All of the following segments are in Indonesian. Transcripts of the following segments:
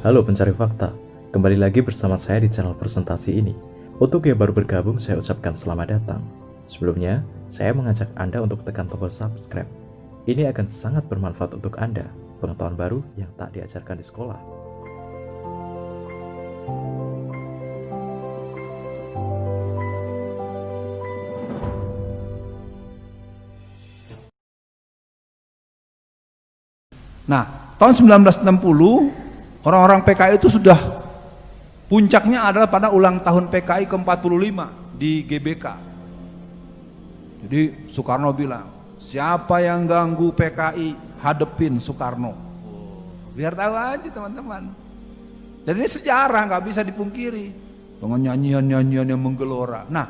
Halo pencari fakta, kembali lagi bersama saya di channel presentasi ini. Untuk yang baru bergabung, saya ucapkan selamat datang. Sebelumnya, saya mengajak Anda untuk tekan tombol subscribe. Ini akan sangat bermanfaat untuk Anda, pengetahuan baru yang tak diajarkan di sekolah. Nah, tahun 1960 orang-orang PKI itu sudah puncaknya adalah pada ulang tahun PKI ke-45 di GBK. Jadi Soekarno bilang, siapa yang ganggu PKI hadepin Soekarno. Biar tahu aja teman-teman. Dan ini sejarah, nggak bisa dipungkiri dengan nyanyian-nyanyian yang menggelora. Nah,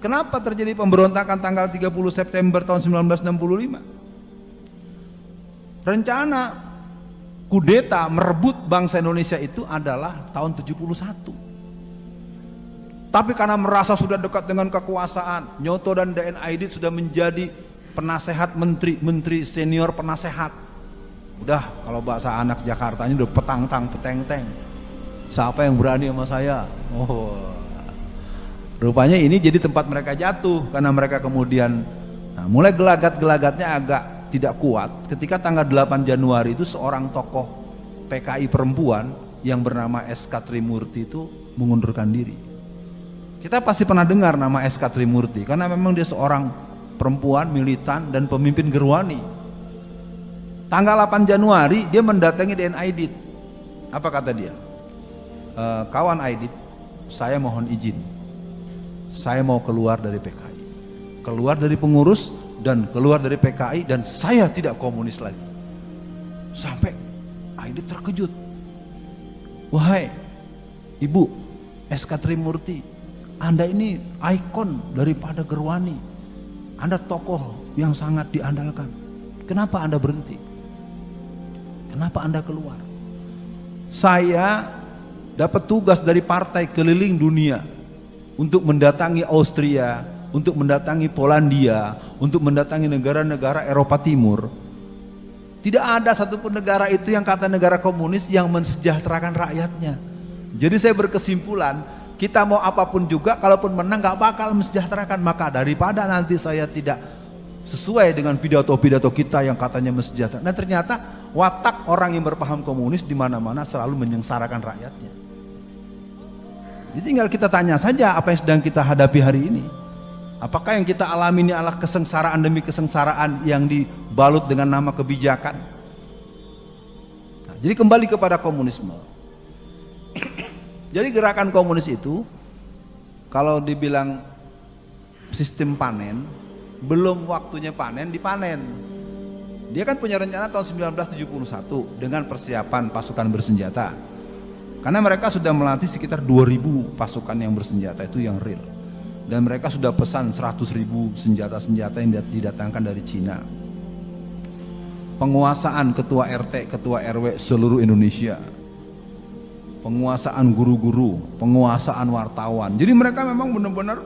kenapa terjadi pemberontakan tanggal 30 September tahun 1965? Rencana kudeta merebut bangsa Indonesia itu adalah tahun 71. Tapi karena merasa sudah dekat dengan kekuasaan, Nyoto dan DN Aidit sudah menjadi penasehat menteri senior penasehat. Udah, kalau bahasa anak Jakartanya udah petang-tang peteng-teng. Siapa yang berani sama saya? Oh. Rupanya ini jadi tempat mereka jatuh karena mereka kemudian mulai gelagat-gelagatnya agak tidak kuat ketika tanggal 8 Januari itu seorang tokoh PKI perempuan yang bernama S.K. Trimurti itu mengundurkan diri. Kita pasti pernah dengar nama S.K. Trimurti karena memang dia seorang perempuan militan dan pemimpin Gerwani. Tanggal 8 Januari dia mendatangi DN Aidit. Apa kata dia? Kawan Aidit, saya mohon izin, saya mau keluar dari PKI, keluar dari pengurus dan keluar dari PKI, dan saya tidak komunis lagi. Sampai Aidit terkejut. Wahai Ibu S.K. Trimurti, Anda ini ikon daripada Gerwani, Anda tokoh yang sangat diandalkan. Kenapa Anda berhenti? Kenapa Anda keluar? Saya dapat tugas dari partai keliling dunia untuk mendatangi Austria, untuk mendatangi Polandia, untuk mendatangi negara-negara Eropa Timur. Tidak ada satupun negara itu yang kata negara komunis yang mensejahterakan rakyatnya. Jadi saya berkesimpulan, kita mau apapun juga, kalaupun menang gak bakal mensejahterakan. Maka daripada nanti saya tidak sesuai dengan pidato-pidato kita yang katanya mensejahterakan. Dan ternyata watak orang yang berpaham komunis di mana-mana selalu menyengsarakan rakyatnya. Jadi tinggal kita tanya saja apa yang sedang kita hadapi hari ini. Apakah yang kita alami ini adalah kesengsaraan demi kesengsaraan yang dibalut dengan nama kebijakan? Nah, jadi kembali kepada komunisme. Jadi gerakan komunis itu, kalau dibilang sistem panen, belum waktunya panen, dipanen. Dia kan punya rencana tahun 1971 dengan persiapan pasukan bersenjata. Karena mereka sudah melatih sekitar 2000 pasukan yang bersenjata itu yang real. Dan mereka sudah pesan 100.000 senjata-senjata yang didatangkan dari Cina. Penguasaan ketua RT, ketua RW seluruh Indonesia, penguasaan guru-guru, penguasaan wartawan. Jadi mereka memang benar-benar.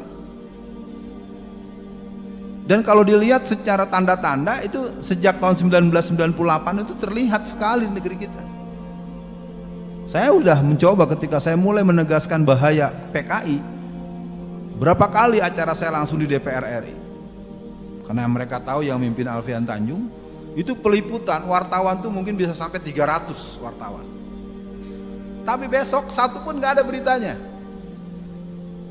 Dan kalau dilihat secara tanda-tanda itu sejak tahun 1998 itu terlihat sekali di negeri kita. Saya sudah mencoba ketika saya mulai menegaskan bahaya PKI. Berapa kali acara saya langsung di DPR RI, karena mereka tahu yang mimpin Alfian Tanjung itu peliputan wartawan tuh mungkin bisa sampai 300 wartawan, tapi besok satu pun gak ada beritanya.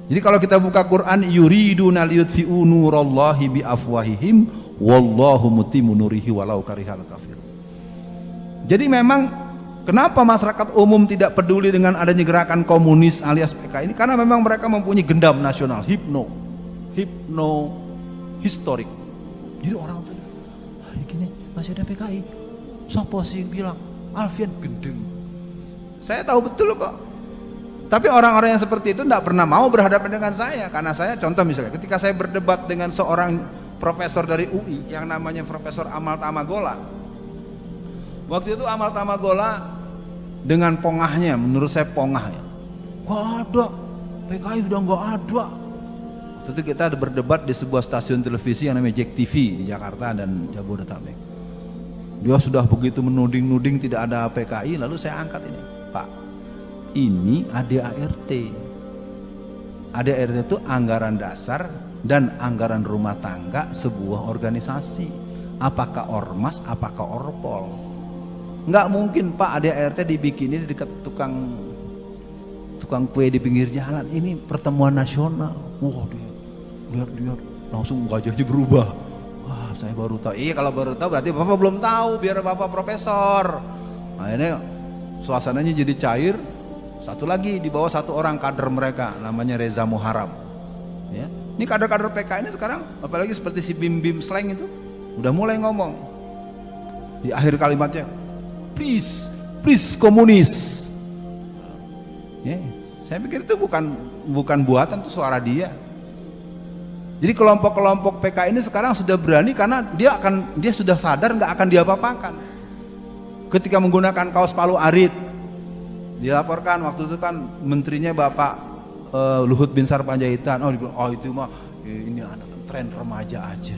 Jadi kalau kita buka Quran, yuriduna liyutfi'u nurallahi biafwahihim wallahu mutimmu nurihi walau karihal kafirun. Jadi memang kenapa masyarakat umum tidak peduli dengan adanya gerakan komunis alias PKI ini? Karena memang mereka mempunyai gendam nasional, hipno historik. Jadi orang tuh, hari gini masih ada PKI. Sopo sih yang bilang Alfian gendeng. Saya tahu betul kok. Tapi orang-orang yang seperti itu tidak pernah mau berhadapan dengan saya. Karena saya, contoh misalnya, ketika saya berdebat dengan seorang profesor dari UI yang namanya Profesor Amal Tamagola. Waktu itu Amal Tamagola dengan pongahnya, menurut saya pongah ya, gak ada, PKI udah gak ada. Waktu itu kita ada berdebat di sebuah stasiun televisi yang namanya Jack TV di Jakarta dan Jabodetabek. Dia sudah begitu menuding-nuding tidak ada PKI, lalu saya angkat ini, Pak, ini ADART. ADART itu anggaran dasar dan anggaran rumah tangga sebuah organisasi. Apakah ormas, apakah orpol? Nggak mungkin Pak ADART dibikin di dekat tukang kue di pinggir jalan. Ini pertemuan nasional. Wah, lihat langsung wajahnya berubah. Wah, saya baru tahu. Iya, kalau baru tahu berarti Bapak belum tahu, biar Bapak profesor. Nah, ini suasananya jadi cair. Satu lagi di bawah satu orang kader mereka, namanya Reza Muharram. Ya, ini kader-kader PK ini sekarang, apalagi seperti si Bim Sleng itu, udah mulai ngomong di akhir kalimatnya, please komunis. Ya, saya pikir itu bukan buatan, itu suara dia. Jadi kelompok-kelompok PK ini sekarang sudah berani karena dia sudah sadar nggak akan diapa-apakan. Ketika menggunakan kaos Palu Arit, dilaporkan waktu itu kan menterinya Bapak Luhut Binsar Panjaitan. Oh itu mah ini anak tren remaja aja.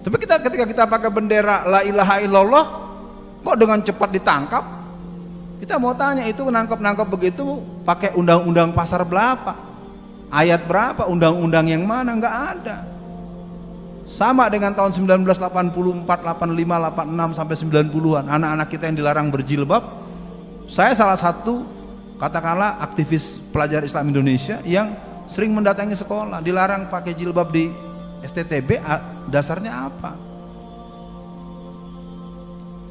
Tapi ketika kita pakai bendera la ilaha illallah, kok dengan cepat ditangkap? Kita mau tanya, itu nangkep begitu pakai undang-undang pasar berapa? Ayat berapa? Undang-undang yang mana? Nggak ada. Sama dengan tahun 1984, 85, 86 sampai 90-an, anak-anak kita yang dilarang berjilbab. Saya salah satu katakanlah aktivis pelajar Islam Indonesia yang sering mendatangi sekolah, dilarang pakai jilbab di STTB. Dasarnya apa?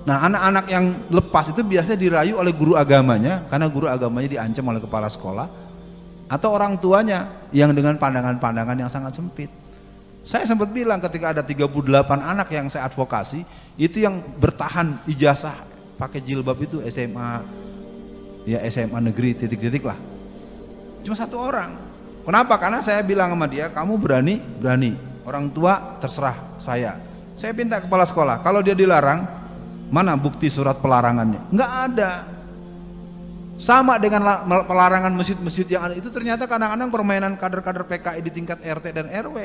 Nah, anak-anak yang lepas itu biasanya dirayu oleh guru agamanya, karena guru agamanya diancam oleh kepala sekolah, atau orang tuanya yang dengan pandangan-pandangan yang sangat sempit. Saya sempat bilang ketika ada 38 anak yang saya advokasi, itu yang bertahan ijazah pakai jilbab itu SMA, ya SMA negeri titik-titik lah, cuma satu orang. Kenapa? Karena saya bilang sama dia, kamu berani, orang tua terserah saya minta kepala sekolah, kalau dia dilarang, mana bukti surat pelarangannya? Nggak ada. Sama dengan pelarangan masjid-masjid yang ada itu, ternyata kadang-kadang permainan kader-kader PKI di tingkat RT dan RW.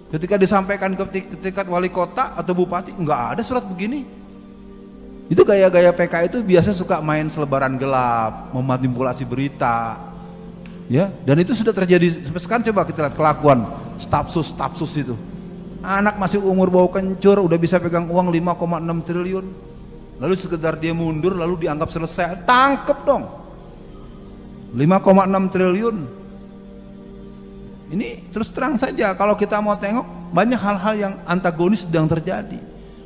Ketika disampaikan ke tingkat wali kota atau bupati, nggak ada surat begini. Itu gaya-gaya PKI itu biasa suka main selebaran gelap, memanipulasi berita, ya. Dan itu sudah terjadi. Sekarang coba kita lihat kelakuan stafsus itu. Anak masih umur bau kencur udah bisa pegang uang 5,6 triliun. Lalu sekedar dia mundur lalu dianggap selesai, tangkep dong. 5,6 triliun. Ini terus terang saja kalau kita mau tengok banyak hal-hal yang antagonis sedang terjadi.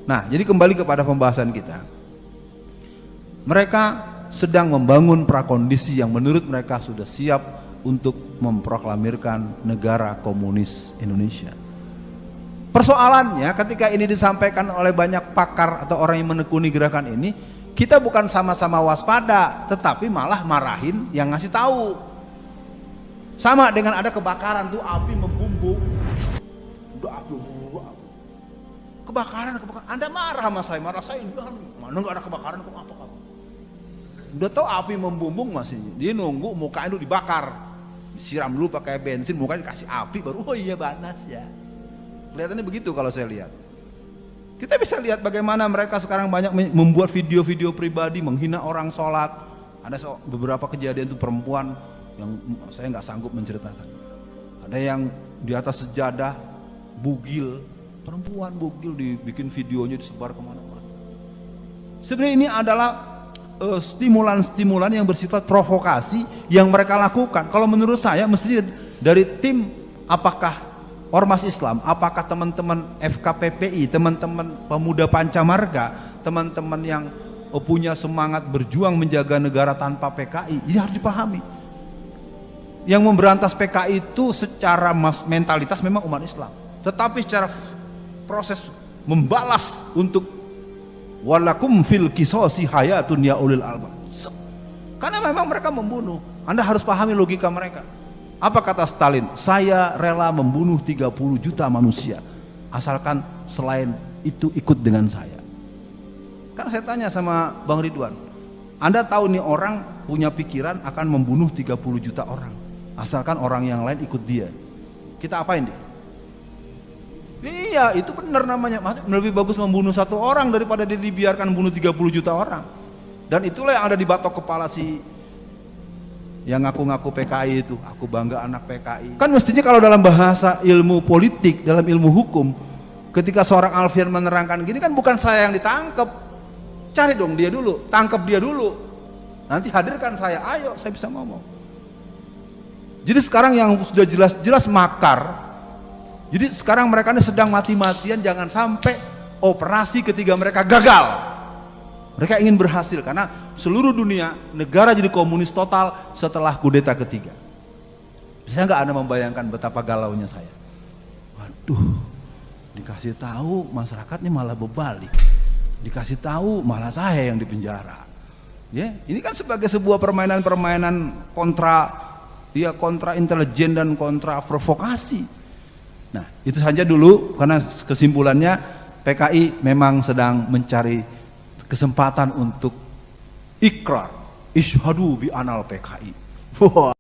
Nah, jadi kembali kepada pembahasan kita. Mereka sedang membangun prakondisi yang menurut mereka sudah siap untuk memproklamirkan negara komunis Indonesia. Persoalannya ketika ini disampaikan oleh banyak pakar atau orang yang menekuni gerakan ini, kita bukan sama-sama waspada, tetapi malah marahin yang ngasih tahu. Sama dengan ada kebakaran tuh, api membumbung, udah api, kebakaran. Anda marah sama saya, mana nggak ada kebakaran kok apa? Udah tahu api membumbung masih, dia nunggu mukanya itu dibakar, disiram dulu pakai bensin, mukanya dikasih api baru oh iya panas ya. Kelihatannya begitu kalau saya lihat. Kita bisa lihat bagaimana mereka sekarang banyak membuat video-video pribadi menghina orang sholat. Ada beberapa kejadian itu perempuan yang saya nggak sanggup menceritakan. Ada yang di atas sejadah bugil, perempuan bugil, dibikin videonya disebar kemana-mana. Sebenarnya ini adalah stimulan-stimulan yang bersifat provokasi yang mereka lakukan. Kalau menurut saya mesti dari tim apakah Ormas Islam, apakah teman-teman FKPPI, teman-teman pemuda Pancamarga, teman-teman yang punya semangat berjuang menjaga negara tanpa PKI, ini harus dipahami. Yang memberantas PKI itu secara mentalitas memang umat Islam, tetapi secara proses membalas untuk walakum fil qisasi hayatun ya ulil albab. Karena memang mereka membunuh. Anda harus pahami logika mereka. Apa kata Stalin? Saya rela membunuh 30 juta manusia asalkan selain itu ikut dengan saya. Kan saya tanya sama Bang Ridwan, Anda tahu nih orang punya pikiran akan membunuh 30 juta orang asalkan orang yang lain ikut dia. Kita apain dia? Iya, itu benar namanya. Lebih bagus membunuh satu orang daripada dia dibiarkan membunuh 30 juta orang. Dan itulah yang ada di batok kepala si yang ngaku-ngaku PKI itu. Aku bangga anak PKI. Kan mestinya kalau dalam bahasa ilmu politik, dalam ilmu hukum, ketika seorang Alfian menerangkan gini, kan bukan saya yang ditangkap. Cari dong dia dulu, tangkap dia dulu. Nanti hadirkan saya, ayo saya bisa ngomong. Jadi sekarang yang sudah jelas-jelas makar. Jadi sekarang mereka ini sedang mati-matian, jangan sampai operasi ketiga mereka gagal. Mereka ingin berhasil karena seluruh dunia negara jadi komunis total setelah kudeta ketiga. Bisa nggak Anda membayangkan betapa galaunya saya? Waduh, dikasih tahu masyarakatnya malah berbalik, dikasih tahu malah saya yang dipenjara. Ya, ini kan sebagai sebuah permainan-permainan kontra intelijen dan kontra provokasi. Nah, itu saja dulu karena kesimpulannya PKI memang sedang mencari kesempatan untuk ikrar, isyhadu bi anal PKI. Wah.